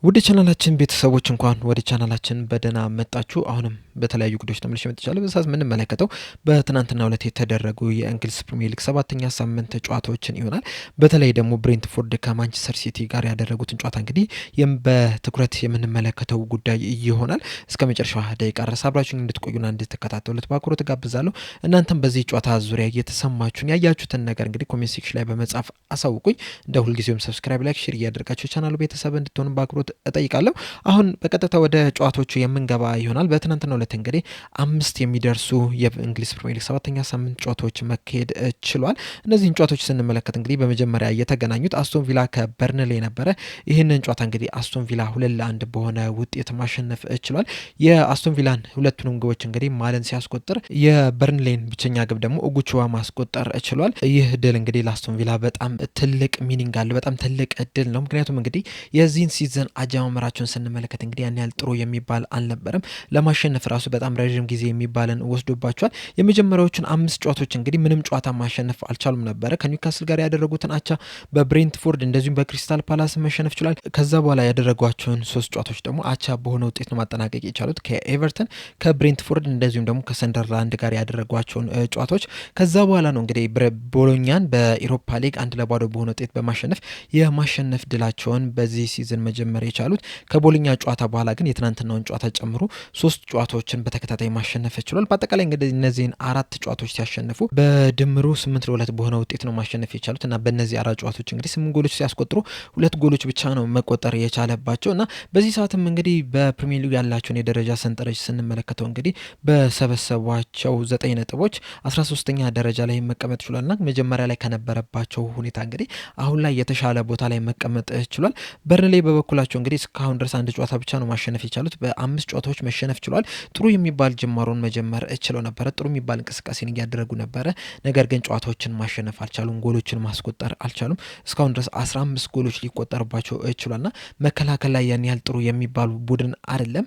ወደ ቻናላችን ቤተሰቦች እንኳን ወደ ቻናላችን በደህና መጣችሁ። አሁንም በተለያዩ ጉዳዮች ተመልሼ መጥቻለሁ። በሰዓት የምንመለከተው በትናንትናው ዕለት የተደረጉ የእንግሊዝ ፕሪሚየር ሊግ 7ኛ ሳምንት ጨዋታዎችን ይሆናል። በተለይ ደግሞ ብሬንትፎርድ ከማንቸስተር ሲቲ ጋር ያደረጉትን ጨዋታ እንግዲህ በትኩረት የምንመለከተው ጉዳይ ይሆናል። እስከ መጨረሻው ደቂቃ ድረስ አብራችሁን እንድትቆዩና እንድትከታተሉት በአክብሮት ጋብዛለሁ። እናንተም በዚህ ጨዋታ ዙሪያ እየተሰማችሁን ያያችሁትን ነገር እንግዲህ ኮሜንት ሴክሽን ላይ በመጻፍ አሳውቁኝ። እንደ ሁልጊዜውም ሰብስክራይብ፣ ላይክ፣ ሼር እያደረጋችሁ ቻናሉ ቤተሰብ እንድትሆኑ በአክብሮት እጠይቃለሁ። አሁን በቀጥታ ወደ ጨዋታዎቹ የምንገባ ይሆናል። በትናንትናው ዕለት እንግዲህ 5 የሚደርሱ የእንግሊዝ ፕሪሚየር ሊግ 7ኛ ሳምንት ጨዋታዎች መካሄድ ችሏል። እነዚህን ጨዋታዎች ስንመለከት እንግዲህ በመጀመሪያ የተገናኙት አስቶን ቪላ ከበርንሌ ነበረ። ይህንን ጨዋታ እንግዲህ አስቶን ቪላ 2-1 በሆነ ውጤት ማሸነፍ ችሏል። የአስቶን ቪላን ሁለቱንም ግቦች እንግዲህ ማለን ሲያስቆጥር የበርንሌን ብቸኛ ግብ ደግሞ ኦጉቹዋ ማስቆጠር ችሏል። ይህ ድል እንግዲህ ለአስቶን ቪላ በጣም ትልቅ ሚኒንግ አለ፣ በጣም ትልቅ ድል ነው። ምክንያቱም እንግዲህ የዚህን ሲዝን አጀማመራቸውን ስንመለከት እንግዲህ ያን ያህል ጥሩ የሚባል አልነበረም። ለማሸነፍ ራሱ በጣም ረዥም ጊዜ የሚባልን ወስዶባቸዋል። የመጀመሪያዎቹን 5 ጨዋታዎች እንግዲህ ምንም ጨዋታ ማሸነፍ አልቻሉም ነበረ። ከኒውካስል ጋር ያደረጉትን አቻ፣ በብሬንትፎርድ እንደዚሁም በክሪስታል ፓላስ መሸነፍ ችሏል። ከዛ በኋላ ያደረጓቸውን 3 ጨዋታዎች ደግሞ አቻ በሆነ ውጤት ነው ማጠናቀቅ የቻሉት ከኤቨርተን፣ ከብሬንትፎርድ እንደዚሁም ደግሞ ከሰንደርላንድ ጋር ያደረጓቸውን ጨዋታዎች። ከዛ በኋላ ነው እንግዲህ ቦሎኛን በኢሮፓ ሊግ 1-0 በሆነ ውጤት በማሸነፍ የማሸነፍ ድላቸውን በዚህ ሲዝን መጀመር የቻሉት። ከቦሎኛ ጨዋታ በኋላ ግን የትናንትናውን ጨዋታ ጨምሮ 3 ጨዋታዎችን በተከታታይ ማሸነፍ ችሏል። በአጠቃላይ እንግዲህ እነዚህን 4 ጨዋታዎች ሲያሸንፉ በድምሩ 8-2 በሆነ ውጤት ነው ማሸነፍ የቻሉት እና በእነዚህ 4 ጨዋታዎች እንግዲህ 8 ጎሎች ሲያስቆጥሩ 2 ጎሎች ብቻ ነው መቆጠር የቻለባቸው እና በዚህ ሰዓትም እንግዲህ በፕሪሚየር ሊግ ያላቸውን የደረጃ ሰንጠረዥ ስንመለከተው እንግዲህ በሰበሰቧቸው 9 ነጥቦች 13ኛ ደረጃ ላይ መቀመጥ ችሏል እና መጀመሪያ ላይ ከነበረባቸው ሁኔታ እንግዲህ አሁን ላይ የተሻለ ቦታ ላይ መቀመጥ ችሏል። በርንሌ በበኩላቸው እንግዲህ እስካሁን ድረስ 1 ጨዋታ ብቻ ነው ማሸነፍ የቻሉት። በ5 ጨዋታዎች መሸነፍ ችሏል። ጥሩ የሚባል ጅማሮን መጀመር ችለው ነበረ። ጥሩ የሚባል እንቅስቃሴን እያደረጉ ነበረ። ነገር ግን ጨዋታዎችን ማሸነፍ አልቻሉም። ጎሎችን ማስቆጠር አልቻሉም። እስካሁን ድረስ 15 ጎሎች ሊቆጠርባቸው ችሏልና መከላከል ላይ ያን ያህል ጥሩ የሚባሉ ቡድን አይደለም።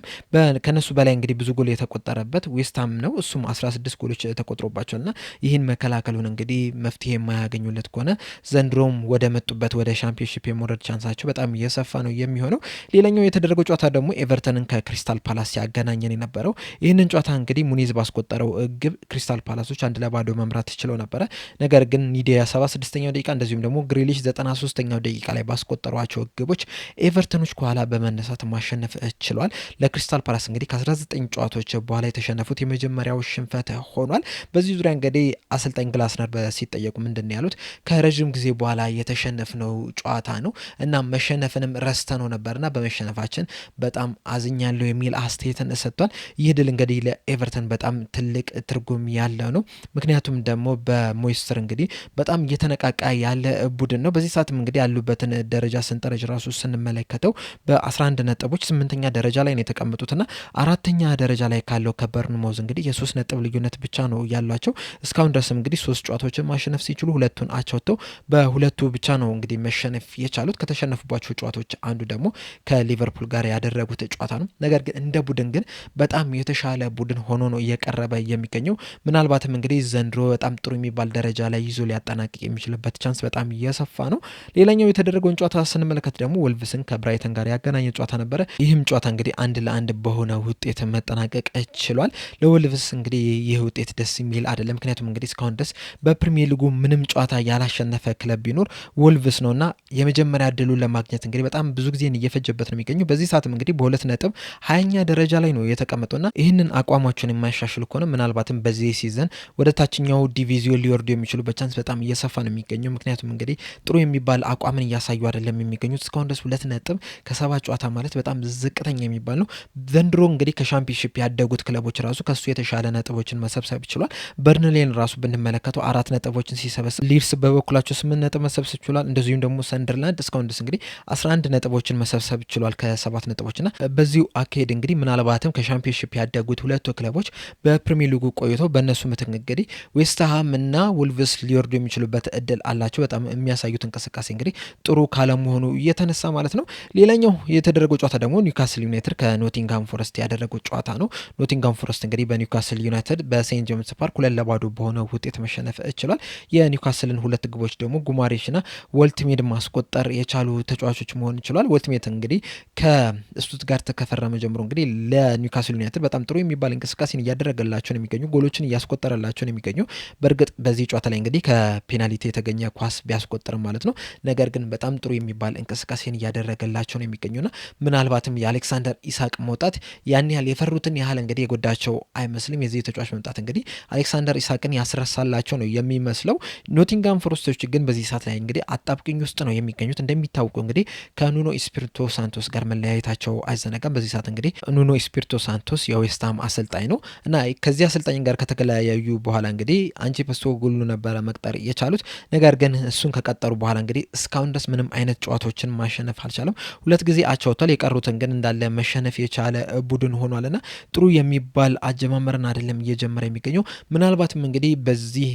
ከነሱ በላይ እንግዲህ ብዙ ጎል የተቆጠረበት ዌስትሃም ነው። እሱም 16 ጎሎች ተቆጥሮባቸውና ይህን መከላከሉን እንግዲህ መፍትሄ የማያገኙለት ከሆነ ዘንድሮም ወደ መጡበት ወደ ሻምፒዮንሺፕ የመውረድ ቻንሳቸው በጣም እየሰፋ ነው የሚሆነው። ሌላኛው የተደረገው ጨዋታ ደግሞ ኤቨርተንን ከክሪስታል ፓላስ ያገናኘን የነበረው። ይህንን ጨዋታ እንግዲህ ሙኒዝ ባስቆጠረው ግብ ክሪስታል ፓላሶች 1-0 መምራት ችለው ነበረ። ነገር ግን ኒዲያ 76ኛው ደቂቃ እንደዚሁም ደግሞ ግሪሊሽ 93ኛው ደቂቃ ላይ ባስቆጠሯቸው ግቦች ኤቨርተኖች ከኋላ በመነሳት ማሸነፍ ችሏል። ለክሪስታል ፓላስ እንግዲህ ከ19 ጨዋታዎች በኋላ የተሸነፉት የመጀመሪያው ሽንፈት ሆኗል። በዚህ ዙሪያ እንግዲህ አሰልጣኝ ግላስነር ሲጠየቁ ምንድን ነው ያሉት? ከረዥም ጊዜ በኋላ የተሸነፍነው ጨዋታ ነው እና መሸነፍንም ረስተነው ነበርና በመሸነፋችን በጣም አዝኛለሁ የሚል አስተያየትን ሰጥቷል። ይህ ድል እንግዲህ ለኤቨርተን በጣም ትልቅ ትርጉም ያለው ነው። ምክንያቱም ደግሞ በሞይስተር እንግዲህ በጣም እየተነቃቃ ያለ ቡድን ነው። በዚህ ሰዓትም እንግዲህ ያሉበትን ደረጃ ስንጠረዥ ራሱ ስንመለከተው በ11 ነጥቦች 8ኛ ደረጃ ላይ ነው የተቀመጡትና 4ኛ ደረጃ ላይ ካለው ከበርንማውዝ እንግዲህ የ3 ነጥብ ልዩነት ብቻ ነው ያሏቸው። እስካሁን ድረስም እንግዲህ 3 ጨዋታዎችን ማሸነፍ ሲችሉ 2ቱን አቻ ወጥተው በ2ቱ ብቻ ነው እንግዲህ መሸነፍ የቻሉት። ከተሸነፉባቸው ጨዋታዎች አንዱ ደግሞ ከሊቨርፑል ጋር ያደረጉት ጨዋታ ነው። ነገር ግን እንደ ቡድን ግን በጣም የተሻለ ቡድን ሆኖ ነው እየቀረበ የሚገኘው። ምናልባትም እንግዲህ ዘንድሮ በጣም ጥሩ የሚባል ደረጃ ላይ ይዞ ሊያጠናቅቅ የሚችልበት ቻንስ በጣም እየሰፋ ነው። ሌላኛው የተደረገውን ጨዋታ ስንመለከት ደግሞ ወልቭስን ከብራይተን ጋር ያገናኘ ጨዋታ ነበረ። ይህም ጨዋታ እንግዲህ 1-1 በሆነ ውጤት መጠናቀቅ ችሏል። ለወልቭስ እንግዲህ ይህ ውጤት ደስ የሚል አይደለም። ምክንያቱም እንግዲህ እስካሁን ድረስ በፕሪሚየር ሊጉ ምንም ጨዋታ ያላሸነፈ ክለብ ቢኖር ወልቭስ ነውና የመጀመሪያ ድሉን ለማግኘት እንግዲህ በጣም ብዙ ጊዜን እየፈጀበት ነው የሚገኘው። በዚህ ሰዓትም እንግዲህ በ2 ነጥብ 20ኛ ደረጃ ላይ ነው የተቀመጠውና ይህንን አቋማቸውን የማያሻሽሉ ከሆነ ምናልባትም በዚህ ሲዘን ወደ ታችኛው ዲቪዚዮን ሊወርዱ የሚችሉበት ቻንስ በጣም እየሰፋ ነው የሚገኘው። ምክንያቱም እንግዲህ ጥሩ የሚባል አቋምን እያሳዩ አይደለም የሚገኙት። እስካሁን ድረስ 2 ነጥብ ከ7 ጨዋታ ማለት በጣም ዝቅተኛ የሚባል ነው። ዘንድሮ እንግዲህ ከሻምፒዮንሺፕ ያደጉት ክለቦች ራሱ ከሱ የተሻለ ነጥቦችን መሰብሰብ ችሏል። በርንሌን ራሱ ብንመለከተው 4 ነጥቦችን ሲሰበስብ፣ ሊድስ በበኩላቸው 8 ነጥብ መሰብሰብ ችሏል። እንደዚሁም ደግሞ ሰንደርላንድ እስካሁን ድረስ እንግዲህ 11 ነጥቦችን መሰብሰብ ችሏል ከ7 ነጥቦችና በዚሁ አካሄድ እንግዲህ ምናልባትም ከሻምፒዮንሺፕ ያደጉት 2 ክለቦች በፕሪሚየር ሊጉ ቆይተው በእነሱ ምትክ እንግዲህ ዌስትሃም እና ውልቭስ ሊወርዱ የሚችሉበት እድል አላቸው። በጣም የሚያሳዩት እንቅስቃሴ እንግዲህ ጥሩ ካለመሆኑ እየተነሳ ማለት ነው። ሌላኛው የተደረገው ጨዋታ ደግሞ ኒውካስል ዩናይትድ ከኖቲንግሃም ፎረስት ያደረጉት ጨዋታ ነው። ኖቲንግሃም ፎረስት እንግዲህ በኒውካስል ዩናይትድ በሴንት ጄምስ ፓርክ 2-0 በሆነ ውጤት መሸነፍ ችሏል። የኒውካስልን 2 ግቦች ደግሞ ጉማሬሽና ወልትሜድ ማስቆጠር የቻሉ ተጫዋቾች መሆን ችሏል። ወልትሜድ ዋይት እንግዲህ ከስቱትጋርት ከፈረመ ጀምሮ እንግዲህ ለኒውካስል ዩናይትድ በጣም ጥሩ የሚባል እንቅስቃሴን እያደረገላቸው ነው የሚገኙ፣ ጎሎችን እያስቆጠረላቸው ነው የሚገኙ። በእርግጥ በዚህ ጨዋታ ላይ እንግዲህ ከፔናልቲ የተገኘ ኳስ ቢያስቆጥርም ማለት ነው፣ ነገር ግን በጣም ጥሩ የሚባል እንቅስቃሴን እያደረገላቸው ነው የሚገኙና ምናልባትም የአሌክሳንደር ኢሳቅ መውጣት ያን ያህል የፈሩትን ያህል እንግዲህ የጎዳቸው አይመስልም። የዚህ ተጫዋች መምጣት እንግዲህ አሌክሳንደር ኢሳቅን ያስረሳላቸው ነው የሚመስለው። ኖቲንጋም ፎረስቶች ግን በዚህ ሰዓት ላይ እንግዲህ አጣብቅኝ ውስጥ ነው የሚገኙት። እንደሚታወቀው እንግዲህ ከኑኖ ኤስፒሪቶ ሳንቶስ ጋር መለያየታቸው አይዘነጋም። በዚህ ሰዓት እንግዲህ ኑኖ ኤስፒሪቶ ሳንቶስ የዌስትሃም አሰልጣኝ ነው እና ከዚህ አሰልጣኝ ጋር ከተገለያዩ በኋላ እንግዲህ አንቼ ፖስቴኮግሉ ነበረ መቅጠር የቻሉት። ነገር ግን እሱን ከቀጠሩ በኋላ እንግዲህ እስካሁን ድረስ ምንም አይነት ጨዋታዎችን ማሸነፍ አልቻለም። 2 ጊዜ አቻ ወጥቷል። የቀሩትን ግን እንዳለ መሸነፍ የቻለ ቡድን ሆኗልና ጥሩ የሚባል አጀማመርን አይደለም እየጀመረ የሚገኘው። ምናልባትም እንግዲህ በዚህ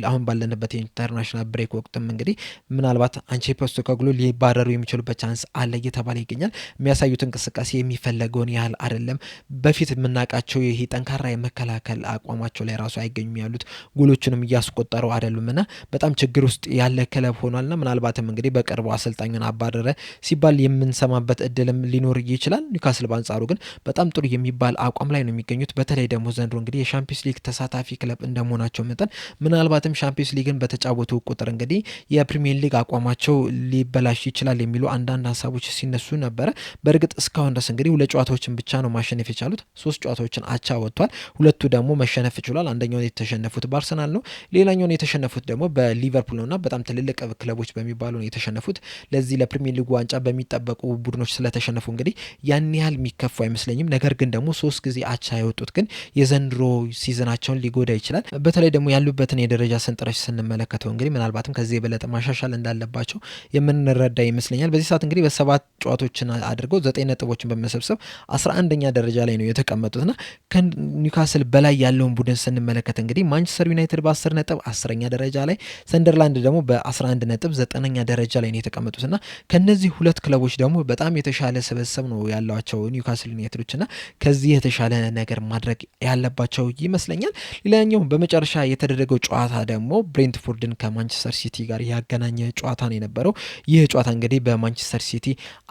አሁን ባለንበት የኢንተርናሽናል ብሬክ ወቅትም እንግዲህ ምናልባት አንቼ ፖስቴኮግሉ ሊባረሩ የሚችሉበት ቻንስ አለ እየተባለ ይገኛል። የሚያሳዩት እንቅስቃሴ የሚፈለገውን ያህል አይደለም። በፊት የምናውቃቸው ይሄ ጠንካራ የመከላከል አቋማቸው ላይ ራሱ አይገኙም ያሉት፣ ጎሎችንም እያስቆጠሩ አይደሉምና በጣም ችግር ውስጥ ያለ ክለብ ሆኗልና ምናልባትም እንግዲህ በቅርቡ አሰልጣኙን አባረረ ሲባል የምንሰማበት እድልም ሊኖር ይችላል። ኒውካስል በአንጻሩ ግን በጣም ጥሩ የሚባል አቋም ላይ ነው የሚገኙት። በተለይ ደግሞ ዘንድሮ እንግዲህ የሻምፒዮንስ ሊግ ተሳታፊ ክለብ እንደመሆናቸው መጠን ምናልባትም ሻምፒዮንስ ሊግን በተጫወቱ ቁጥር እንግዲህ የፕሪሚየር ሊግ አቋማቸው ሊበላሽ ይችላል የሚሉ አንዳንድ ሀሳቦች ሲነሱ ነበረ። በእርግጥ እስካሁን ድረስ እንግዲህ 2 ጨዋታዎችን ብቻ ነው ማሸነፍ የቻሉት። 3 ጨዋታዎችን አቻ ወጥቷል። 2ቱ ደግሞ መሸነፍ ችሏል። አንደኛውን የተሸነፉት በአርሰናል ነው፣ ሌላኛውን የተሸነፉት ደግሞ በሊቨርፑል ነውና በጣም ትልልቅ ክለቦች በሚባሉ ነው የተሸነፉት። ለዚህ ለፕሪሚየር ሊጉ ዋንጫ በሚጠበቁ ቡድኖች ስለተሸነፉ እንግዲህ ያን ያህል የሚከፉ አይመስለኝም። ነገር ግን ደግሞ 3 ጊዜ አቻ የወጡት ግን የዘንድሮ ሲዝናቸውን ሊጎዳ ይችላል። በተለይ ደግሞ ያሉበትን የደረጃ ሰንጠረዥ ስንመለከተው እንግዲህ ምናልባትም ከዚህ የበለጠ ማሻሻል እንዳለባቸው የምንረዳ ይመስለኛል። በዚህ ሰዓት እንግዲህ በ7 ጨዋታዎችን አድርገው 9 ነጥቦችን በመሰብሰብ 11ኛ ደረጃ ላይ ነው የተቀመጡትና ከኒውካስል በላይ ያለውን ቡድን ስንመለከት እንግዲህ ማንቸስተር ዩናይትድ በ10 ነጥብ 10ኛ ደረጃ ላይ፣ ሰንደርላንድ ደግሞ በ11 ነጥብ 9ኛ ደረጃ ላይ ነው የተቀመጡትና ከነዚህ 2 ክለቦች ደግሞ በጣም የተሻለ ስብስብ ነው ያሏቸው ኒውካስል ዩናይትዶችና ከዚህ የተሻለ ነገር ማድረግ ያለባቸው ይመስለኛል። ሌላኛው በመጨረሻ የተደረገው ጨዋታ ደግሞ ብሬንትፎርድን ከማንቸስተር ሲቲ ጋር ያገናኘ ጨዋታ ነው የነበረው። ይህ ጨዋታ እንግዲህ በማንቸስተር ሲቲ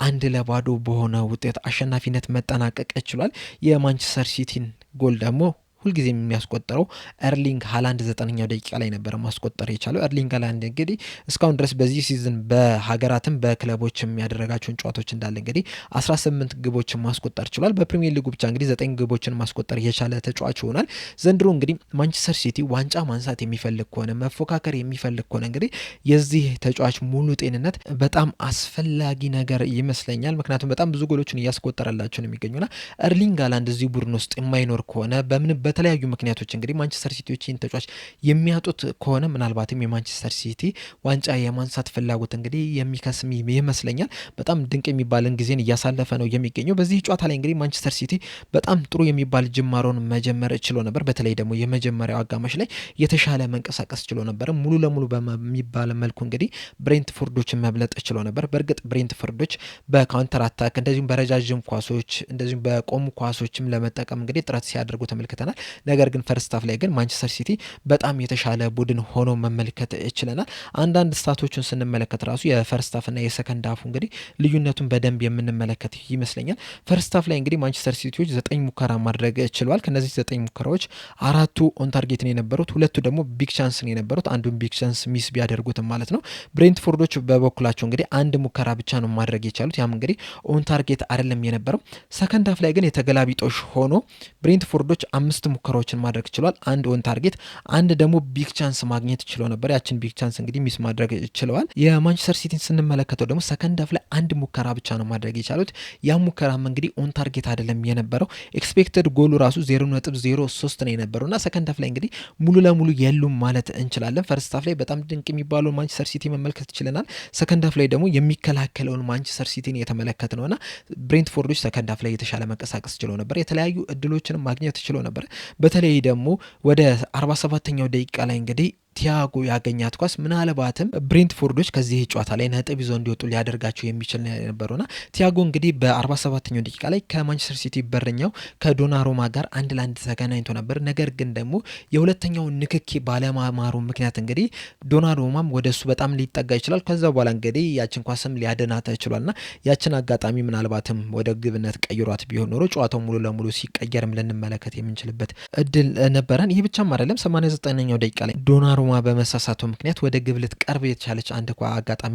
1-0 በሆነ ውጤት አሸናፊነት መጠናቀቅ ችሏል። የማንቸስተር ሲቲን ጎል ደግሞ ሁልጊዜ የሚያስቆጠረው ኤርሊንግ ሃላንድ 9ኛው ደቂቃ ላይ ነበረ ማስቆጠር የቻለው። ኤርሊንግ ሃላንድ እንግዲህ እስካሁን ድረስ በዚህ ሲዝን በሀገራትም በክለቦችም ያደረጋቸውን ጨዋታዎች እንዳለ እንግዲህ 18 ግቦችን ማስቆጠር ችሏል። በፕሪሚየር ሊጉ ብቻ እንግዲህ 9 ግቦችን ማስቆጠር የቻለ ተጫዋች ይሆናል። ዘንድሮ እንግዲህ ማንቸስተር ሲቲ ዋንጫ ማንሳት የሚፈልግ ከሆነ መፎካከር የሚፈልግ ከሆነ እንግዲህ የዚህ ተጫዋች ሙሉ ጤንነት በጣም አስፈላጊ ነገር ይመስለኛል። ምክንያቱም በጣም ብዙ ጎሎችን እያስቆጠረላቸው ነው የሚገኙና ኤርሊንግ ሃላንድ እዚህ ቡድን ውስጥ የማይኖር ከሆነ በተለያዩ ምክንያቶች እንግዲህ ማንቸስተር ሲቲዎች ይህን ተጫዋች የሚያጡት ከሆነ ምናልባትም የማንቸስተር ሲቲ ዋንጫ የማንሳት ፍላጎት እንግዲህ የሚከስም ይመስለኛል። በጣም ድንቅ የሚባልን ጊዜን እያሳለፈ ነው የሚገኘው። በዚህ ጨዋታ ላይ እንግዲህ ማንቸስተር ሲቲ በጣም ጥሩ የሚባል ጅማሮን መጀመር ችሎ ነበር። በተለይ ደግሞ የመጀመሪያው አጋማሽ ላይ የተሻለ መንቀሳቀስ ችሎ ነበር። ሙሉ ለሙሉ በሚባል መልኩ እንግዲህ ብሬንትፎርዶችን መብለጥ ችሎ ነበር። በእርግጥ ብሬንትፎርዶች በካውንተር አታክ እንደዚሁም በረጃጅም ኳሶች እንደዚሁም በቆሙ ኳሶችም ለመጠቀም እንግዲህ ጥረት ሲያደርጉ ተመልክተናል። ነገር ግን ፈርስት ሃፍ ላይ ግን ማንቸስተር ሲቲ በጣም የተሻለ ቡድን ሆኖ መመልከት ችለናል። አንዳንድ ስታቶችን ስንመለከት ራሱ የፈርስት ሃፍና የሰከንድ ሃፉ እንግዲህ ልዩነቱን በደንብ የምንመለከት ይመስለኛል። ፈርስት ሃፍ ላይ እንግዲህ ማንቸስተር ሲቲዎች 9 ሙከራ ማድረግ ችለዋል። ከነዚህ 9 ሙከራዎች 4ቱ ኦን ታርጌት ነው የነበሩት፣ 2ቱ ደግሞ ቢግ ቻንስ ነው የነበሩት። አንዱን ቢግ ቻንስ ሚስ ቢያደርጉትም ማለት ነው። ብሬንትፎርዶች በበኩላቸው እንግዲህ 1 ሙከራ ብቻ ነው ማድረግ የቻሉት፣ ያም እንግዲህ ኦን ታርጌት አይደለም የነበረው። ሰከንድ ሃፍ ላይ ግን የተገላቢጦሽ ሆኖ ብሬንትፎርዶች 5 ሙከራዎችን ማድረግ ችሏል። 1 ኦን ታርጌት፣ 1 ደግሞ ቢግ ቻንስ ማግኘት ችሎ ነበር። ያችን ቢግ ቻንስ እንግዲህ ሚስ ማድረግ ችለዋል። የማንቸስተር ሲቲን ስንመለከተው ደግሞ ሰከንድ ሃፍ ላይ 1 ሙከራ ብቻ ነው ማድረግ የቻሉት። ያ ሙከራም እንግዲህ ኦን ታርጌት አይደለም የነበረው። ኤክስፔክትድ ጎሉ ራሱ 0.03 ነው የነበረው እና ሰከንድ ሃፍ ላይ እንግዲህ ሙሉ ለሙሉ የሉም ማለት እንችላለን። ፈርስት ሃፍ ላይ በጣም ድንቅ የሚባለውን ማንቸስተር ሲቲ መመልከት ችለናል። ሰከንድ ሃፍ ላይ ደግሞ የሚከላከለውን ማንቸስተር ሲቲን የተመለከት ነውና ብሬንትፎርዶች ሰከንድ ሃፍ ላይ የተሻለ መንቀሳቀስ ችሎ ነበር። የተለያዩ እድሎችንም ማግኘት ችሎ ነበር። በተለይ ደግሞ ወደ 47ኛው ደቂቃ ላይ እንግዲህ ቲያጎ ያገኛት ኳስ ምናልባትም ብሬንትፎርዶች ከዚህ ጨዋታ ላይ ነጥብ ይዘው እንዲወጡ ሊያደርጋቸው የሚችል ነበሩና ቲያጎ እንግዲህ በ47ኛው ደቂቃ ላይ ከማንቸስተር ሲቲ በረኛው ከዶናሩማ ጋር 1-1 ተገናኝቶ ነበር። ነገር ግን ደግሞ የሁለተኛው ንክኪ ባለማማሩ ምክንያት እንግዲህ ዶናሩማም ወደሱ በጣም ሊጠጋ ይችላል። ከዛ በኋላ እንግዲህ ያችን ኳስም ሊያደናታ ይችላልና ያችን አጋጣሚ ምናልባትም ወደ ግብነት ቀይሯት ቢሆን ኖሮ ጨዋታው ሙሉ ለሙሉ ሲቀየርም ልንመለከት የምንችልበት እድል ነበረን። ይህ ብቻም አይደለም 89ኛው ደቂቃ ላይ ዶናሩማ በመሳሳቱ ምክንያት ወደ ግብ ልትቀርብ የተቻለች አንድ አጋጣሚ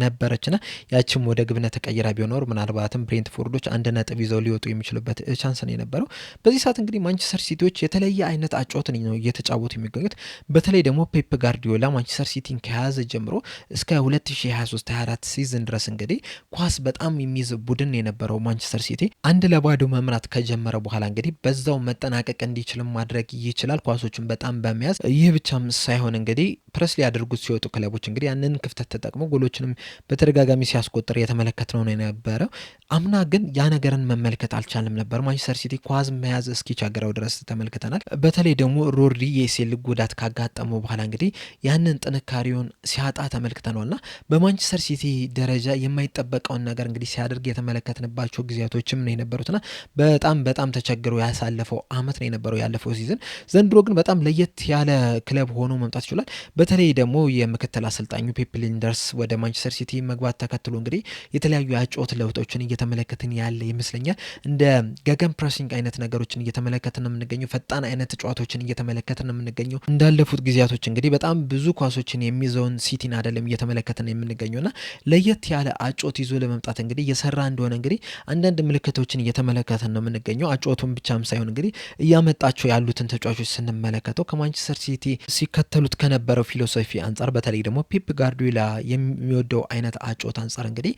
ነበረችና ያችም ወደ ግብነት ተቀይራ ቢሆን ኖሮ ምናልባትም ብሬንትፎርዶች 1 ነጥብ ይዘው ሊወጡ የሚችሉበት ቻንስ ነው የነበረው። በዚህ ሰዓት እንግዲህ ማንቸስተር ሲቲዎች የተለየ አይነት አጨዋወትን ነው እየተጫወቱ የሚገኙት። በተለይ ደግሞ ፔፕ ጋርዲዮላ ማንቸስተር ሲቲን ከያዘ ጀምሮ እስከ 2023/24 ሲዝን ድረስ እንግዲህ ኳስ በጣም የሚይዝ ቡድን የነበረው ማንቸስተር ሲቲ 1-0 መምራት ከጀመረ በኋላ እንግዲህ በዛው መጠናቀቅ እንዲችልም ማድረግ ይችላል ኳሶችን በጣም በመያዝ። ይህ ብቻም ሳይሆን እንግዲህ ፕረስ ሊያደርጉት ሲወጡ ክለቦች እንግዲህ ያንን ክፍተት ተጠቅመው ጎሎችንም በተደጋጋሚ ሲያስቆጥር የተመለከትነው ነው የነበረው። አምና ግን ያ ነገርን መመልከት አልቻልንም ነበር። ማንቸስተር ሲቲ ኳስ መያዝ እስኪቸግረው ድረስ ተመልክተናል። በተለይ ደግሞ ሮድሪ የኤሲኤል ጉዳት ካጋጠመው በኋላ እንግዲህ ያንን ጥንካሬውን ሲያጣ ተመልክተናልና በማንቸስተር ሲቲ ደረጃ የማይጠበቀውን ነገር እንግዲህ ሲያደርግ የተመለከትንባቸው ጊዜያቶችም ነው የነበሩትና በጣም ተቸግሮ ያሳለፈው አመት ነው የነበረው ያለፈው ሲዝን። ዘንድሮ ግን በጣም ለየት ያለ ክለብ ሆኖ መምጣት ይችላል። በተለይ ደግሞ የምክትል አሰልጣኙ ፔፕ ሊንደርስ ወደ ማንቸስተር ሲቲ መግባት ተከትሎ እንግዲህ የተለያዩ የአጨዋወት ለውጦችን እየተመለከትን ያለ ይመስለኛል። እንደ ገገን ፕሬሲንግ አይነት ነገሮችን እየተመለከትን ነው የምንገኘው። ፈጣን አይነት ጨዋታዎችን እየተመለከትን ነው የምንገኘው። እንዳለፉት ጊዜያቶች እንግዲህ በጣም ብዙ ኳሶችን የሚይዘውን ሲቲን አይደለም እየተመለከትን የምንገኘውና ለየት ያለ አጨዋወት ይዞ ለመምጣት እንግዲህ እየሰራ እንደሆነ እንግዲህ አንዳንድ ምልክቶችን እየተመለከትን ነው የምንገኘው። አጨዋወቱን ብቻም ሳይሆን እንግዲህ እያመጣቸው ያሉትን ተጫዋቾች ስንመለከተው ከማንቸስተር ሲቲ ሲከተሉት ከነበረው ፊሎሶፊ አንጻር በተለይ ደግሞ ፔፕ ጋርዲዮላ የሚወደው አይነት አጨዋወት አንጻር እንግዲህ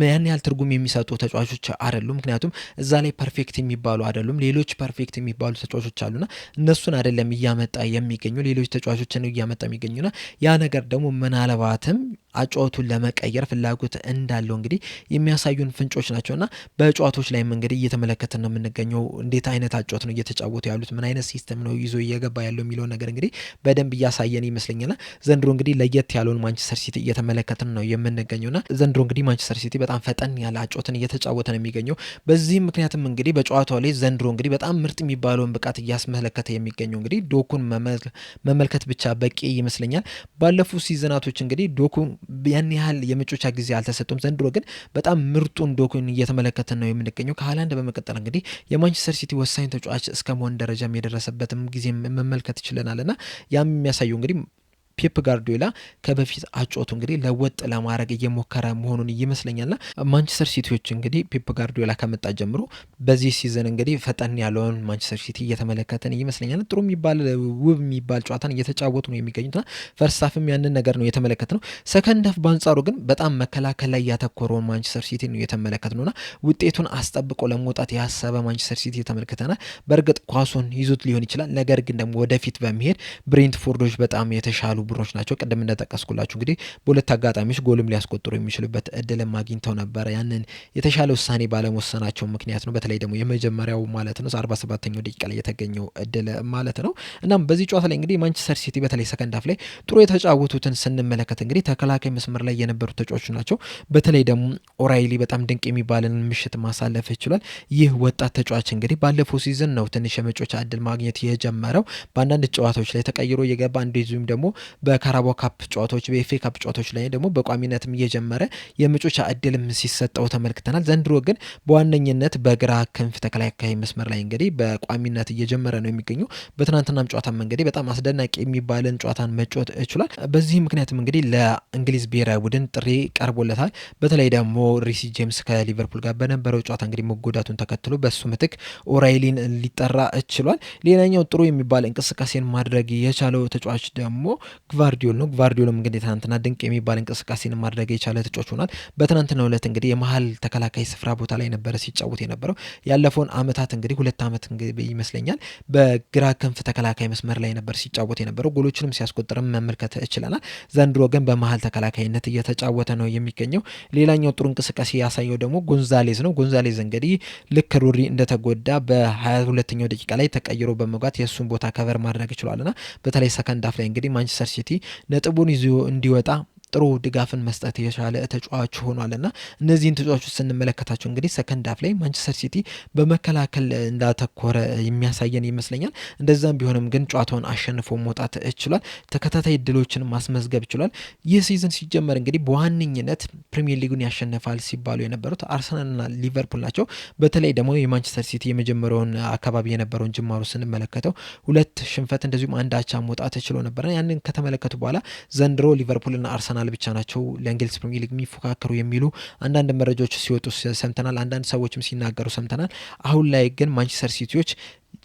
ያን ያህል ትርጉም የሚሰጡ ተጫዋቾች አይደሉም። ምክንያቱም እዛ ላይ ፐርፌክት የሚባሉ አይደሉም። ሌሎች ፐርፌክት የሚባሉ ተጫዋቾች አሉና እነሱን አይደለም እያመጣ የሚገኙ ሌሎች ተጫዋቾችን እያመጣ የሚገኙና ያ ነገር ደግሞ ምናልባትም አጨዋወቱን ለመቀየር ፍላጎት እንዳለው እንግዲህ የሚያሳዩን ፍንጮች ናቸውና በጨዋታዎች ላይም እንግዲህ እየተመለከትን ነው የምንገኘው። እንዴት አይነት አጨዋወት ነው እየተጫወቱ ያሉት፣ ምን አይነት ሲስተም ነው ይዞ እየገባ ያለው የሚለው ነገር እንግዲህ በደንብ እያሳየን ይመስለኛል። ዘንድሮ እንግዲህ ለየት ያለውን ማንቸስተር ሲቲ እየተመለከትን ነው የምንገኘውና ዘንድሮ እንግዲህ ማንቸስተር ሲቲ በጣም ፈጠን ያለ አጨዋወትን እየተጫወተ ነው የሚገኘው። በዚህ ምክንያትም እንግዲህ በጨዋታው ላይ ዘንድሮ እንግዲህ በጣም ምርጥ የሚባለውን ብቃት እያስመለከተ የሚገኘው እንግዲህ ዶኩን መመልከት ብቻ በቂ ይመስለኛል። ባለፉት ሲዝናቶች እንግዲህ ዶኩ ያን ያህል የመጮቻ ጊዜ አልተሰጡም። ዘንድሮ ግን በጣም ምርጡን ዶኩን እየተመለከትን ነው የምንገኘው። ከሃላንድ በመቀጠል እንግዲህ የማንቸስተር ሲቲ ወሳኝ ተጫዋች እስከ መሆን ደረጃም የደረሰበትም ጊዜ መመልከት ችለናልና ያም የሚያሳየው እንግዲህ ፔፕ ጋርዲዮላ ከበፊት አጨዋወቱ እንግዲህ ለወጥ ለማድረግ እየሞከረ መሆኑን ይመስለኛልና ማንቸስተር ሲቲዎች እንግዲህ ፔፕ ጋርዲዮላ ከመጣ ጀምሮ በዚህ ሲዝን እንግዲህ ፈጠን ያለውን ማንቸስተር ሲቲ እየተመለከትን ይመስለኛል። ጥሩ የሚባል ውብ የሚባል ጨዋታን እየተጫወቱ ነው የሚገኙትና ፈርስት ሃፍም ያንን ነገር ነው የተመለከትነው። ሰከንድ ሃፍ በአንጻሩ ግን በጣም መከላከል ላይ ያተኮረውን ማንቸስተር ሲቲ ነው የተመለከትነውና ውጤቱን አስጠብቆ ለመውጣት ያሰበ ማንቸስተር ሲቲ ተመልክተናል። በእርግጥ ኳሱን ይዞት ሊሆን ይችላል። ነገር ግን ደግሞ ወደፊት በመሄድ ብሬንትፎርዶች በጣም የተሻሉ ቡድኖች ናቸው። ቅድም እንደጠቀስኩላችሁ እንግዲህ በሁለት አጋጣሚዎች ጎልም ሊያስቆጥሩ የሚችሉበት እድልም አግኝተው ነበረ። ያንን የተሻለ ውሳኔ ባለመወሰናቸው ምክንያት ነው። በተለይ ደግሞ የመጀመሪያው ማለት ነው 47ኛው ደቂቃ ላይ የተገኘው እድል ማለት ነው። እናም በዚህ ጨዋታ ላይ እንግዲህ ማንቸስተር ሲቲ በተለይ ሰከንድ ሃፍ ላይ ጥሩ የተጫወቱትን ስንመለከት እንግዲህ ተከላካይ መስመር ላይ የነበሩት ተጫዋቾች ናቸው። በተለይ ደግሞ ኦራይሊ በጣም ድንቅ የሚባልን ምሽት ማሳለፍ ይችላል። ይህ ወጣት ተጫዋች እንግዲህ ባለፈው ሲዝን ነው ትንሽ የመጮቻ እድል ማግኘት የጀመረው። በአንዳንድ ጨዋታዎች ላይ ተቀይሮ እየገባ እንደዚሁም ደግሞ በካራባኦ ካፕ ጨዋታዎች በኤፍኤ ካፕ ጨዋታዎች ላይ ደግሞ በቋሚነትም እየጀመረ የመጮቻ እድልም ሲሰጠው ተመልክተናል። ዘንድሮ ግን በዋነኝነት በግራ ክንፍ ተከላካይ መስመር ላይ እንግዲህ በቋሚነት እየጀመረ ነው የሚገኘው። በትናንትናም ጨዋታም እንግዲህ በጣም አስደናቂ የሚባልን ጨዋታን መጫወት ችሏል። በዚህ ምክንያትም እንግዲህ ለእንግሊዝ ብሔራዊ ቡድን ጥሪ ቀርቦለታል። በተለይ ደግሞ ሪሲ ጄምስ ከሊቨርፑል ጋር በነበረው ጨዋታ እንግዲህ መጎዳቱን ተከትሎ በሱ ምትክ ኦራይሊን ሊጠራ ችሏል። ሌላኛው ጥሩ የሚባል እንቅስቃሴን ማድረግ የቻለው ተጫዋች ደግሞ ግቫርዲዮል ነው። ግቫርዲዮልም እንግዲህ ትናንትና ድንቅ የሚባል እንቅስቃሴን ማድረግ የቻለ ተጫዋች ሆኗል። በትናንትናው ዕለት እንግዲህ የመሀል ተከላካይ ስፍራ ቦታ ላይ ነበረ ሲጫወት የነበረው። ያለፈውን አመታት እንግዲህ 2 አመት ይመስለኛል በግራ ክንፍ ተከላካይ መስመር ላይ ነበር ሲጫወት የነበረው። ጎሎችንም ሲያስቆጥርም መመልከት ችለናል። ዘንድሮ ግን በመሀል ተከላካይነት እየተጫወተ ነው የሚገኘው። ሌላኛው ጥሩ እንቅስቃሴ ያሳየው ደግሞ ጎንዛሌዝ ነው። ጎንዛሌዝ እንግዲህ ልክ ሮድሪ እንደተጎዳ በ22ኛው ደቂቃ ላይ ተቀይሮ በመግባት የእሱን ቦታ ከቨር ማድረግ ችሏልና በተለይ ሰከንድ ሃፍ ላይ እንግዲህ ማንቸስተር ሲቲ ነጥቡን ይዞ እንዲወጣ ጥሩ ድጋፍን መስጠት የቻለ ተጫዋች ሆኗልና እነዚህን ተጫዋቾች ስንመለከታቸው እንግዲህ ሰከንድ ሃፍ ላይ ማንቸስተር ሲቲ በመከላከል እንዳተኮረ የሚያሳየን ይመስለኛል። እንደዛም ቢሆንም ግን ጨዋታውን አሸንፎ መውጣት ችሏል። ተከታታይ ድሎችን ማስመዝገብ ችሏል። ይህ ሲዝን ሲጀመር እንግዲህ በዋነኝነት ፕሪሚየር ሊጉን ያሸንፋል ሲባሉ የነበሩት አርሰናልና ሊቨርፑል ናቸው። በተለይ ደግሞ የማንቸስተር ሲቲ የመጀመሪያውን አካባቢ የነበረውን ጅማሩ ስንመለከተው 2 ሽንፈት እንደዚሁም 1 አቻ መውጣት ችሎ ነበር። ያንን ከተመለከቱ በኋላ ዘንድሮ ሊቨርፑልና አርሰናል ብቻ ናቸው ለእንግሊዝ ፕሪሚየር ሊግ የሚፎካከሩ የሚሉ አንዳንድ መረጃዎች ሲወጡ ሰምተናል። አንዳንድ ሰዎችም ሲናገሩ ሰምተናል። አሁን ላይ ግን ማንቸስተር ሲቲዎች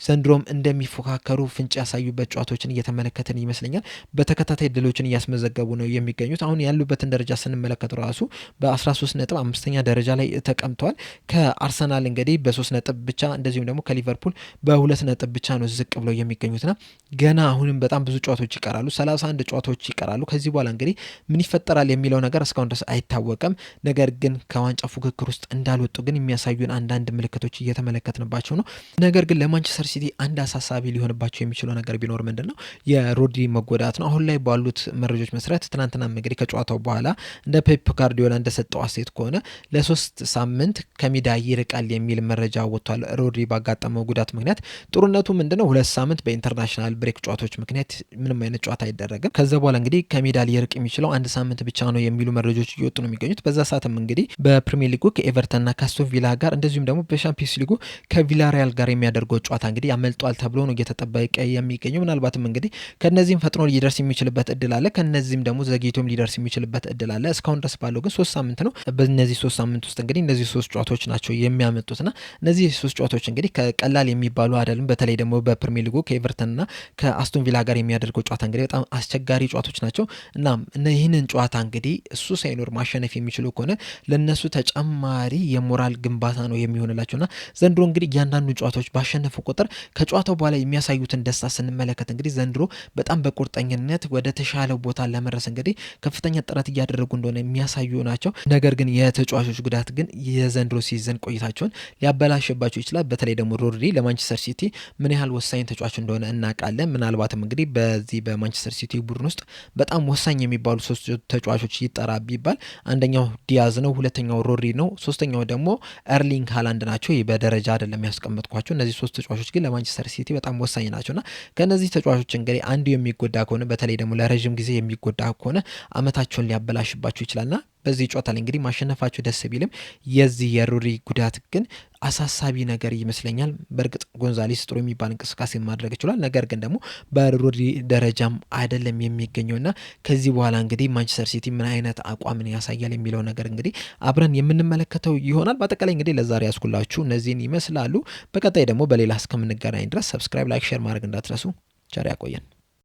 ዘንድሮም እንደሚፎካከሩ ፍንጭ ያሳዩበት ጨዋታዎችን እየተመለከትን ይመስለኛል። በተከታታይ ድሎችን እያስመዘገቡ ነው የሚገኙት። አሁን ያሉበትን ደረጃ ስንመለከት ራሱ በ13 ነጥብ 5ኛ ደረጃ ላይ ተቀምጠዋል። ከአርሰናል እንግዲህ በ3 ነጥብ ብቻ እንደዚሁም ደግሞ ከሊቨርፑል በ2 ነጥብ ብቻ ነው ዝቅ ብለው የሚገኙትና ገና አሁንም በጣም ብዙ ጨዋታዎች ይቀራሉ። 31 ጨዋታዎች ይቀራሉ። ከዚህ በኋላ እንግዲህ ምን ይፈጠራል የሚለው ነገር እስካሁን ድረስ አይታወቅም። ነገር ግን ከዋንጫ ፉክክር ውስጥ እንዳልወጡ ግን የሚያሳዩን አንዳንድ ምልክቶች እየተመለከትንባቸው ነው። ነገር ግን ለማንቸስተር ሲቲ አንድ አሳሳቢ ሊሆንባቸው የሚችለው ነገር ቢኖር ምንድን ነው የሮድሪ መጎዳት ነው። አሁን ላይ ባሉት መረጃዎች መሰረት ትናንትና እንግዲህ ከጨዋታው በኋላ እንደ ፔፕ ጋርዲዮላ እንደሰጠው አስተያየት ከሆነ ለ3 ሳምንት ከሜዳ ይርቃል የሚል መረጃ ወጥቷል። ሮድሪ ባጋጠመው ጉዳት ምክንያት ጥሩነቱ ምንድነው 2 ሳምንት በኢንተርናሽናል ብሬክ ጨዋታዎች ምክንያት ምንም አይነት ጨዋታ አይደረግም። ከዛ በኋላ እንግዲህ ከሜዳ ሊርቅ የሚችለው 1 ሳምንት ብቻ ነው የሚሉ መረጃዎች እየወጡ ነው የሚገኙት። በዛ ሰዓትም እንግዲህ በፕሪሚየር ሊጉ ከኤቨርተንና ከአስቶን ቪላ ጋር እንደዚሁም ደግሞ በሻምፒዮንስ ሊጉ ከቪላሪያል ጋር የሚያደርገው ጨዋታ እንግዲህ ያመልጧል ተብሎ ነው እየተጠበቀ የሚገኘው። ምናልባትም እንግዲህ ከነዚህም ፈጥኖ ሊደርስ የሚችልበት እድል አለ፣ ከነዚህም ደግሞ ዘግይቶም ሊደርስ የሚችልበት እድል አለ። እስካሁን ድረስ ባለው ግን 3 ሳምንት ነው። በእነዚህ 3 ሳምንት ውስጥ እንግዲህ እነዚህ 3 ጨዋታዎች ናቸው የሚያመጡትና እነዚህ 3 ጨዋታዎች እንግዲህ ከቀላል የሚባሉ አይደለም። በተለይ ደግሞ በፕሪሚየር ሊጉ ከኤቨርተንና ከአስቶን ቪላ ጋር የሚያደርገው ጨዋታ እንግዲህ በጣም አስቸጋሪ ጨዋታዎች ናቸው እና ይህንን ጨዋታ እንግዲህ እሱ ሳይኖር ማሸነፍ የሚችሉ ከሆነ ለነሱ ተጨማሪ የሞራል ግንባታ ነው የሚሆንላቸውና ዘንድሮ እንግዲህ እያንዳንዱ ጨዋታዎች ባሸነፉ ቁጥር ከጨዋታው በኋላ የሚያሳዩትን ደስታ ስንመለከት እንግዲህ ዘንድሮ በጣም በቁርጠኝነት ወደ ተሻለ ቦታ ለመድረስ እንግዲህ ከፍተኛ ጥረት እያደረጉ እንደሆነ የሚያሳዩ ናቸው። ነገር ግን የተጫዋቾች ጉዳት ግን የዘንድሮ ሲዝን ቆይታቸውን ሊያበላሽባቸው ይችላል። በተለይ ደግሞ ሮድሪ ለማንቸስተር ሲቲ ምን ያህል ወሳኝ ተጫዋች እንደሆነ እናውቃለን። ምናልባትም እንግዲህ በዚህ በማንቸስተር ሲቲ ቡድን ውስጥ በጣም ወሳኝ የሚባሉ 3 ተጫዋቾች ይጠራ ቢባል አንደኛው ዲያዝ ነው፣ ሁለተኛው ሮድሪ ነው፣ ሶስተኛው ደግሞ ኤርሊንግ ሃላንድ ናቸው። በደረጃ አይደለም ያስቀመጥኳቸው። እነዚህ 3 ተጫዋቾች ግን ለማንቸስተር ሲቲ በጣም ወሳኝ ናቸውና ከነዚህ ተጫዋቾች እንግዲህ አንዱ የሚጎዳ ከሆነ በተለይ ደግሞ ለረጅም ጊዜ የሚጎዳ ከሆነ አመታቸውን ሊያበላሽባቸው ይችላልና በዚህ ጨዋታ ላይ እንግዲህ ማሸነፋቸው ደስ ቢልም የዚህ የሮድሪ ጉዳት ግን አሳሳቢ ነገር ይመስለኛል። በእርግጥ ጎንዛሌስ ጥሩ የሚባል እንቅስቃሴ ማድረግ ይችላል። ነገር ግን ደግሞ በሮድሪ ደረጃም አይደለም የሚገኘውና ከዚህ በኋላ እንግዲህ ማንቸስተር ሲቲ ምን አይነት አቋምን ያሳያል የሚለው ነገር እንግዲህ አብረን የምንመለከተው ይሆናል። በአጠቃላይ እንግዲህ ለዛሬ ያስኩላችሁ እነዚህን ይመስላሉ። በቀጣይ ደግሞ በሌላ እስከምንገናኝ ድረስ ሰብስክራይብ፣ ላይክ፣ ሼር ማድረግ እንዳትረሱ። ቸር ያቆየን።